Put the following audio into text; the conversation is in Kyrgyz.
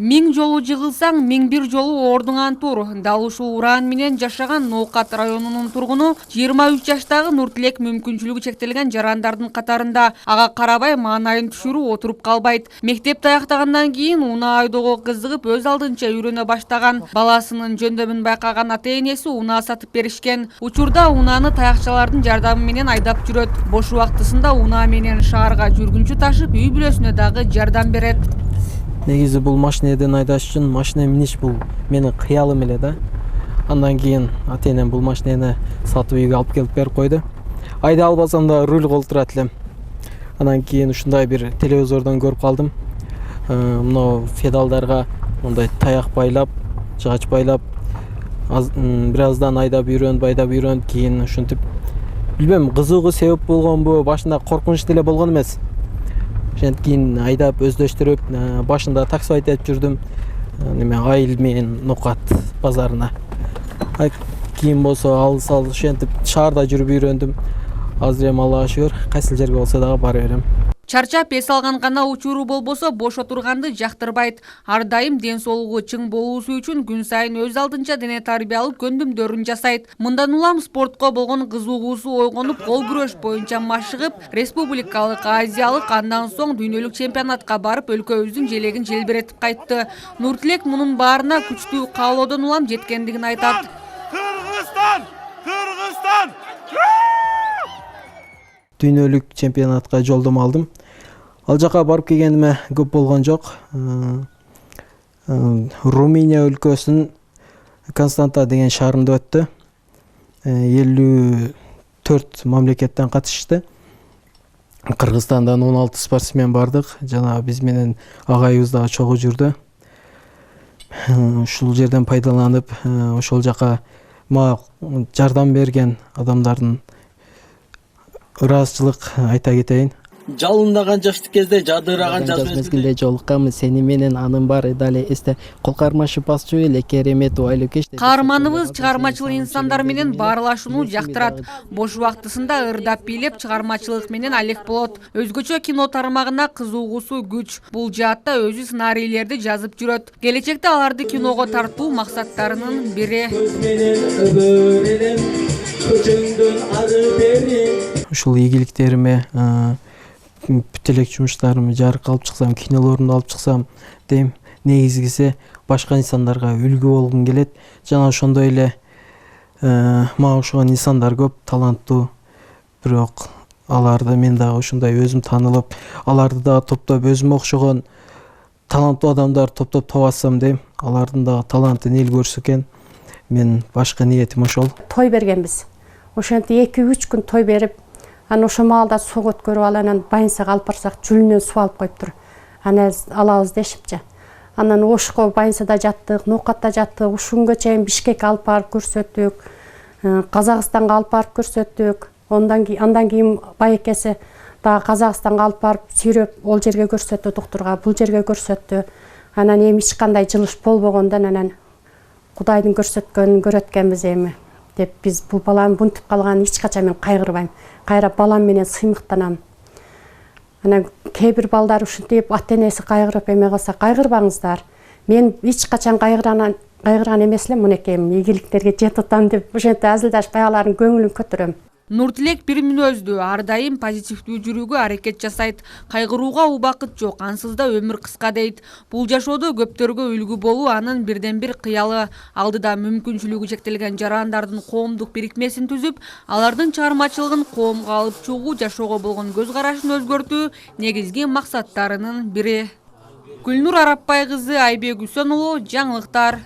Миң жолу жыгылсаң, миң бир жолу ордуңан тур. Дал ушул уран менен жашаган Ноокат районунун тургуну 23 жаштагы Нуртилек мүмкүнчүлүгү чектелген жарандардын катарында. Ага карабай маанайын түшүрүп отуруп калбайт. Мектепти аяктагандан кийин унаа айдоого кызыгып өз алдынча үйрөнө баштаган. Баласынын жөндөмүн байкаган ата-энеси унаа сатып беришкен. Учурда унааны таякчалардын жардамы менен айдап жүрөт. Бош убактысында унаа менен шаарга жүргүнчү ташып, үй бүлөсүнө дагы жардам берет. Негизи бул машинеден айдаш үчүн машина миниш бул менин кыялым эле да. Андан кийин ата-энем бул машинени сатып үйгө алып келип берип койду. Айда албасам да руль колтурат элем. Андан кийин ушундай бир телевизордон көрүп калдым. Мына педалдарга мындай таяк байлап, жыгач байлап, бир аздан айдап үйрөнүп, кийин ушинтип билбейм, кызыгуу себеп болгонбу, башында коркунуч деле болгон эмес. Ошентип кийин айдап өздөштүрүп, башында таксовать этип жүрдүм. Айыл менен Ноокат базарына. Кийин болсо алыс ошентип шаарда жүрүп үйрөндүм. Азыр эми Аллага шүгүр, кайсыл жерге болсо дагы бара берем. Чарчап эс алган гана учуру болбосо бош отурганды жактырбайт. Ар дайым ден соолугу чың болуусу үчүн күн сайын өз алдынча дене тарбиялык көндүмдөрүн жасайт. Мындан улам спортко болгон кызыгуусу ойгонуп, кол күрөш боюнча машыгып, республикалык, азиялык, андан соң дүйнөлүк чемпионатка барып, өлкөбүздүн желегин желбиретип кайтты. Нуртилек мунун баарына күчтүү каалоодон улам жеткендигин айтат. Кыргызстан! Дүйнөлүк чемпионатка жолдомо алдым. Ал жака барып келгениме көп болгон жок. Румыния өлкөсүнүн Константа деген шаарында өттү. 54 мамлекеттен катышты. Кыргызстандан 16 спортсмен бардык. Жана биз менен агайыбыз дагы чогуу жүрдү. Ушул жерден пайдаланып, ошол жака мага жардам берген адамдардын ыраазычылык айта кетейин. Жалындаган жаштык кезде жадыраган жаз мезгилде жолукканбыз. Сени менен анын баары дали эсте. Кол кармашып басчу эле керемет айлуу кеч. Каарманыбыз чыгармачыл инсандар менен баарлашууну жактырат. Бош убактысында ырдап бийлеп чыгармачылык менен алек болот. Өзгөчө кино тармагына кызыгуусу күч. Бул жаатта өзү сценарийлерди жазып жүрөт. Келечекте аларды киного тартуу максаттарынын бири. Ушул ийгиликтериме, бүт элек жумуштарымды жарык алып чыксам, кинолорумду алып чыксам дейм. Негизгиси башка инсандарга үлгү болгум келет. Жана ошондой эле мага окшогон инсандар көп, таланттуу. Бирок аларды мен дагы ушундай өзүм таанылып, аларды дагы топтоп өзүмө окшогон таланттуу адамдар топтоп табасам дейм. Алардын дагы талантын эл көрсө экен. Мен башкы ниетим ошол. Той бергенбиз. Ошентип 2-3 күн той берип, анан ошо маалда суу өткөрүп анан Байынсага алып барсак, жүлүнөн суу алып коюптур. Анан алабыз дешипчи. Анан Ошко Байынсада жаттык, Ноокатта жаттык, ушунгө чейин Бишкекке алып барып көрсөттүк, Казакстанга алып барып көрсөттүк. Андан кийин байекеси дагы Казакстанга алып барып сүйрөп, ол жерге көрсөттү, доктурга бул жерге көрсөттү. Анан эми эч кандай жылыш болбогондон анан Кудайдын көрсөткөнүн көрөт экенбиз эми деп биз бул баланы бунтуп калганын эч качан мен кайгырбайм. Кайра балам менен сыймыктанам. Анан кээ бир балдар ушинтип ата-энеси кайгырып эме калса, кайгырбаңыздар. Мен эч качан кайгырган эмес элем, мынекейим ийгиликтерге жет атам деп ошентип азылдашып аялардын көңүлүн көтөрөм. Нуртилек бир мүнөздүү, ар дайым позитивдүү жүрүүгө аракет жасайт. Кайгырууга убакыт жок, ансыз да өмүр кыска дейт. Бул жашоодо көптөргө үлгү болуу анын бирден бир кыялы. Алдыда мүмкүнчүлүгү чектелген жарандардын коомдук бирикмесин түзүп, алардын чыгармачылыгын коомго алып чыгуу, жашоого болгон көз карашын өзгөртүү негизги максаттарынын бири. Гүлнур Арапбай кызы, Айбек Үсөнұлы, жаңылыктар.